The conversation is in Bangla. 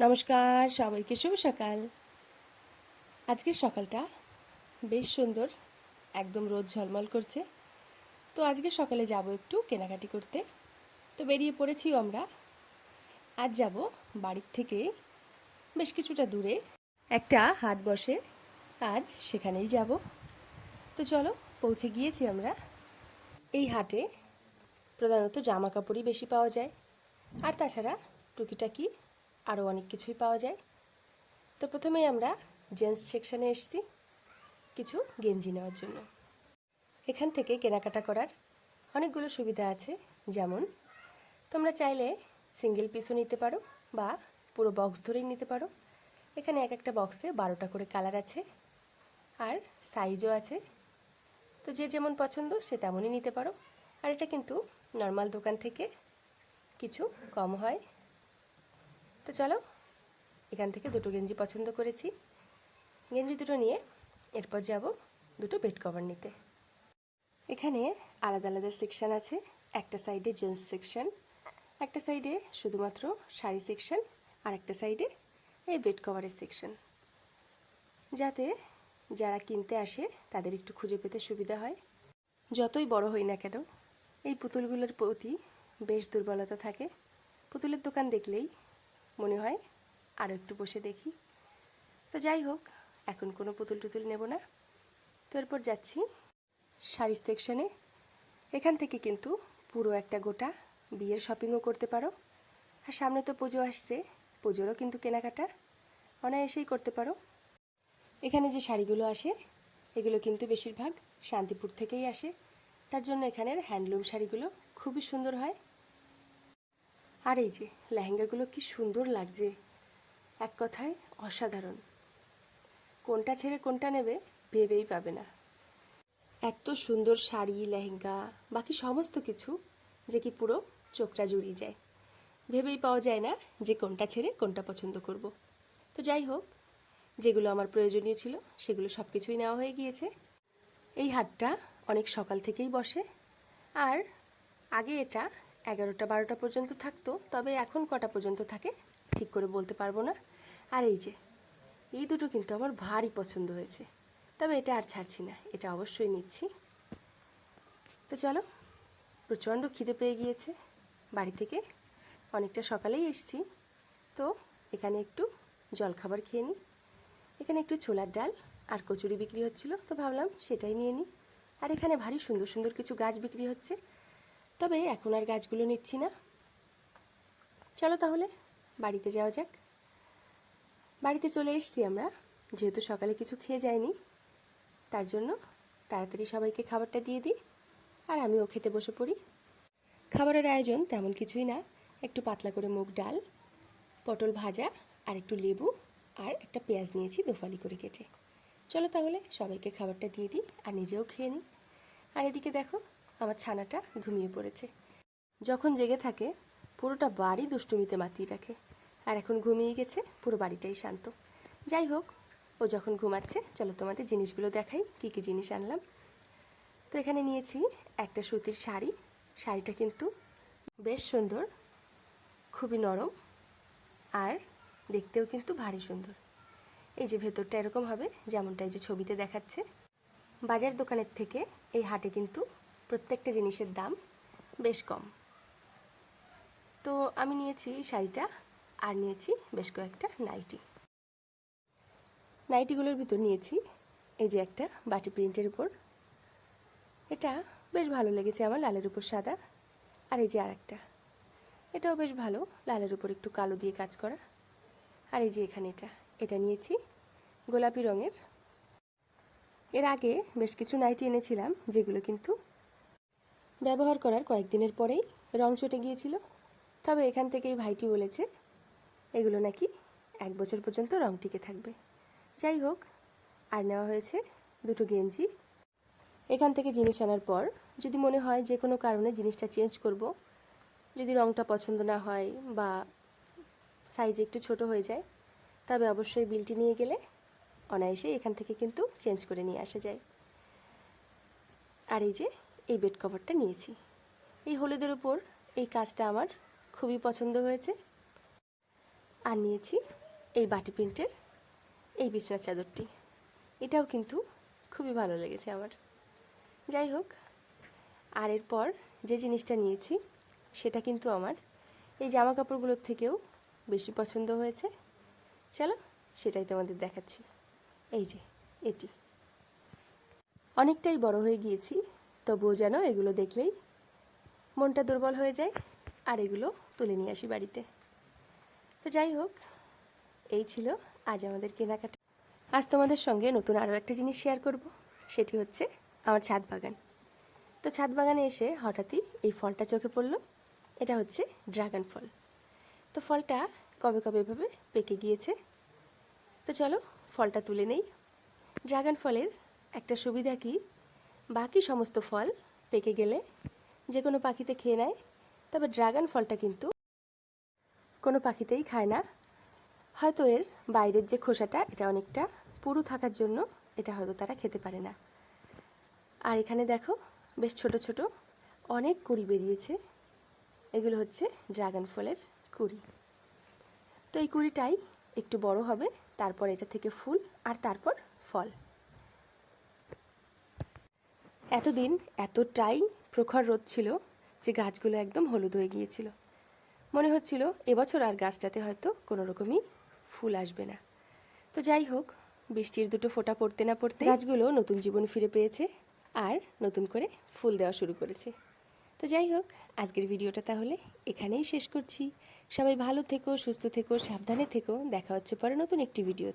নমস্কার, সবাইকে শুভ সকাল। আজকের সকালটা বেশ সুন্দর, একদম রোদ ঝলমল করছে। তো আজকে সকালে যাব একটু কেনাকাটি করতে। তো বেরিয়ে পড়েছিও আমরা। আজ যাব বাড়ির থেকে বেশ কিছুটা দূরে একটা হাট বসে, আজ সেখানেই যাব। তো চলো, পৌঁছে গিয়েছি আমরা। এই হাটে প্রধানত জামা কাপড়ই বেশি পাওয়া যায়, আর তাছাড়া টুকিটাকি আরও অনেক কিছুই পাওয়া যায়। তো প্রথমেই আমরা জেন্টস সেকশানে এসেছি কিছু গেঞ্জি নেওয়ার জন্য। এখান থেকে কেনাকাটা করার অনেকগুলো সুবিধা আছে, যেমন তোমরা চাইলে সিঙ্গেল পিসও নিতে পারো বা পুরো বক্স ধরেই নিতে পারো। এখানে এক একটা বক্সে 12টা করে কালার আছে আর সাইজও আছে। তো যে যেমন পছন্দ সে তেমনই নিতে পারো। আর এটা কিন্তু নর্মাল দোকান থেকে কিছু কম হয়। তো চলো, এখান থেকে দুটো গেঞ্জি পছন্দ করেছি। গেঞ্জি দুটো নিয়ে এরপর যাব দুটো বেড কভার নিতে। এখানে আলাদা আলাদা সেকশন আছে। একটা সাইডে জেন্টস সেকশন, একটা সাইডে শুধুমাত্র শাড়ি সেকশন, আর একটা সাইডে এই বেড কভারের সেকশন, যাতে যারা কিনতে আসে তাদের একটু খুঁজে পেতে সুবিধা হয়। যতই বড় হই না কেন, এই পুতুলগুলোর প্রতি বেশ দুর্বলতা থাকে। পুতুলের দোকান দেখলেই মনে হয় আরও একটু বসে দেখি। তো যাই হোক, এখন কোনো পুতুল টুতুল নেব না। তো এরপর যাচ্ছি শাড়ি সেকশনে। এখান থেকে কিন্তু পুরো একটা গোটা বিয়ের শপিংও করতে পারো। আর সামনে তো পুজো আসছে, পুজোরও কিন্তু কেনাকাটা অনায়াসেই করতে পারো। এখানে যে শাড়িগুলো আসে এগুলো কিন্তু বেশিরভাগ শান্তিপুর থেকেই আসে, তার জন্য এখানের হ্যান্ডলুম শাড়িগুলো খুবই সুন্দর হয়। আর এই যে লেহেঙ্গাগুলো কি সুন্দর লাগছে, এক কথায় অসাধারণ। কোনটা ছেড়ে কোনটা নেবে ভেবেই পাবে না। এত সুন্দর শাড়ি, লেহেঙ্গা, বাকি সমস্ত কিছু যে কি পুরো চোখটা জুড়িয়ে যায়। ভেবেই পাওয়া যায় না যে কোনটা ছেড়ে কোনটা পছন্দ করব। তো যাই হোক, যেগুলো আমার প্রয়োজনীয় ছিল সেগুলো সব কিছুই নেওয়া হয়ে গিয়েছে। এই হাটটা অনেক সকাল থেকেই বসে, আর আগে এটা 11টা 12টা পর্যন্ত থাকতো, তবে এখন কটা পর্যন্ত থাকে ঠিক করে বলতে পারবো না। আর এই যে এই দুটো কিন্তু আমার ভারী পছন্দ হয়েছে, তবে এটা আর ছাড়ছি না, এটা অবশ্যই নিচ্ছি। তো চলো, প্রচণ্ড খিদে পেয়ে গিয়েছে, বাড়ি থেকে অনেকটা সকালেই এসেছি। তো এখানে একটু জলখাবার খেয়ে নিই। এখানে একটু ছোলার ডাল আর কচুরি বিক্রি হচ্ছিল, তো ভাবলাম সেটাই নিয়ে নিই। আর এখানে ভারী সুন্দর সুন্দর কিছু গাছ বিক্রি হচ্ছে, তবে এখন আর গাছগুলো নিচ্ছি না। চলো তাহলে বাড়িতে যাওয়া যাক। বাড়িতে চলে এসেছি আমরা, যেহেতু সকালে কিছু খেয়ে যায়নি, তার জন্য তাড়াতাড়ি সবাইকে খাবারটা দিয়ে দিই আর আমিও খেতে বসে পড়ি। খাবারের আয়োজন তেমন কিছুই না, একটু পাতলা করে মুগ ডাল, পটল ভাজা আর একটু লেবু আর একটা পেঁয়াজ নিয়েছি দোফালি করে কেটে। চলো তাহলে সবাইকে খাবারটা দিয়ে দিই আর নিজেও খেয়ে নিই। আর এদিকে দেখো, আমার ছানাটা ঘুমিয়ে পড়েছে। যখন জেগে থাকে পুরোটা বাড়ি দুষ্টুমিতে মাতিয়ে রাখে, আর এখন ঘুমিয়ে গেছে, পুরো বাড়িটাই শান্ত। যাই হোক, ও যখন ঘুমাচ্ছে চলো তোমাদের জিনিসগুলো দেখাই, কী কী জিনিস আনলাম। তো এখানে নিয়েছি একটা সুতির শাড়ি। শাড়িটা কিন্তু বেশ সুন্দর, খুবই নরম আর দেখতেও কিন্তু ভারী সুন্দর। এই যে ভেতরটা এরকম হবে যেমনটা এই যে ছবিতে দেখাচ্ছে। বাজার দোকানের থেকে এই হাটে কিন্তু প্রত্যেকটা জিনিসের দাম বেশ কম। তো আমি নিয়েছি শাড়িটা আর নিয়েছি বেশ কয়েকটা নাইটি। নাইটিগুলোর ভিতর নিয়েছি এই যে একটা বাটি প্রিন্টের উপর, এটা বেশ ভালো লেগেছে আমার, লালের উপর সাদা। আর এই যে আরেকটা, এটাও বেশ ভালো, লালের উপর একটু কালো দিয়ে কাজ করা। আর এই যে এখানে এটা নিয়েছি গোলাপি রঙের। এর আগে বেশ কিছু নাইটি এনেছিলাম যেগুলো কিন্তু ব্যবহার করার কয়েকদিনের পরেই রং চটে গিয়েছিল, তবে এখান থেকেই ভাইটি বলেছে এগুলো নাকি 1 বছর পর্যন্ত রং টিকে থাকবে। যাই হোক, আর নেওয়া হয়েছে দুটো গেঞ্জি। এখান থেকে জিনিস আনার পর যদি মনে হয় যে কোনো কারণে জিনিসটা চেঞ্জ করব, যদি রংটা পছন্দ না হয় বা সাইজ একটু ছোট হয়ে যায়, তবে অবশ্যই বিলটি নিয়ে গেলে অনায়াসে এখান থেকে কিন্তু চেঞ্জ করে নিয়ে আসা যায়। আর এই যে এই বেড কভারটা নিয়েছি, এই হলুদের উপর এই কাজটা আমার খুবই পছন্দ হয়েছে। আর নিয়েছি এই বাটি প্রিন্টের এই বিছানার চাদরটি, এটাও কিন্তু খুবই ভালো লেগেছে আমার। যাই হোক, আর এরপর যে জিনিসটা নিয়েছি সেটা কিন্তু আমার এই জামা কাপড়গুলোর থেকেও বেশি পছন্দ হয়েছে। চলো সেটাই তোমাদের দেখাচ্ছি। এই যে এটি অনেকটাই বড় হয়ে গিয়েছি, তবুও যেন এগুলো দেখলেই মনটা দুর্বল হয়ে যায়, আর এগুলো তুলে নিয়ে আসি বাড়িতে। তো যাই হোক, এই ছিল আজ আমাদের কেনাকাটা। আজ তোমাদের সঙ্গে নতুন আরও একটা জিনিস শেয়ার করব, সেটি হচ্ছে আমার ছাদ বাগান। তো ছাদ বাগানে এসে হঠাৎই এই ফলটা চোখে পড়লো। এটা হচ্ছে ড্রাগন ফল। তো ফলটা কবে কবে এভাবে পেকে গিয়েছে। তো চলো ফলটা তুলে নেই। ড্রাগন ফলের একটা সুবিধা কি, বাকি সমস্ত ফল পেকে গেলে যে কোনো পাখিতে খেয়ে নেয়, তবে ড্রাগন ফলটা কিন্তু কোনো পাখিতেই খায় না। হয়তো এর বাইরের যে খোসাটা এটা অনেকটা পুরু থাকার জন্য এটা হয়তো তারা খেতে পারে না। আর এখানে দেখো বেশ ছোট ছোট অনেক কুঁড়ি বেরিয়েছে, এগুলো হচ্ছে ড্রাগন ফলের কুঁড়ি। তো এই কুঁড়িটাই একটু বড় হবে, তারপর এটা থেকে ফুল, আর তারপর ফল। এতদিন এতটাই প্রখর রোদ ছিল যে গাছগুলো একদম হলুদ হয়ে গিয়েছিল। মনে হচ্ছিল এবছর আর গাছটাতে হয়তো কোনো রকমই ফুল আসবে না। তো যাই হোক, বৃষ্টির দুটো ফোঁটা পড়তে না পড়তে গাছগুলো নতুন জীবন ফিরে পেয়েছে আর নতুন করে ফুল দেওয়া শুরু করেছে। তো যাই হোক, আজকের ভিডিওটা তাহলে এখানেই শেষ করছি। সবাই ভালো থেকো, সুস্থ থেকো, সাবধানে থেকো। দেখা হচ্ছে পরে নতুন একটি ভিডিও।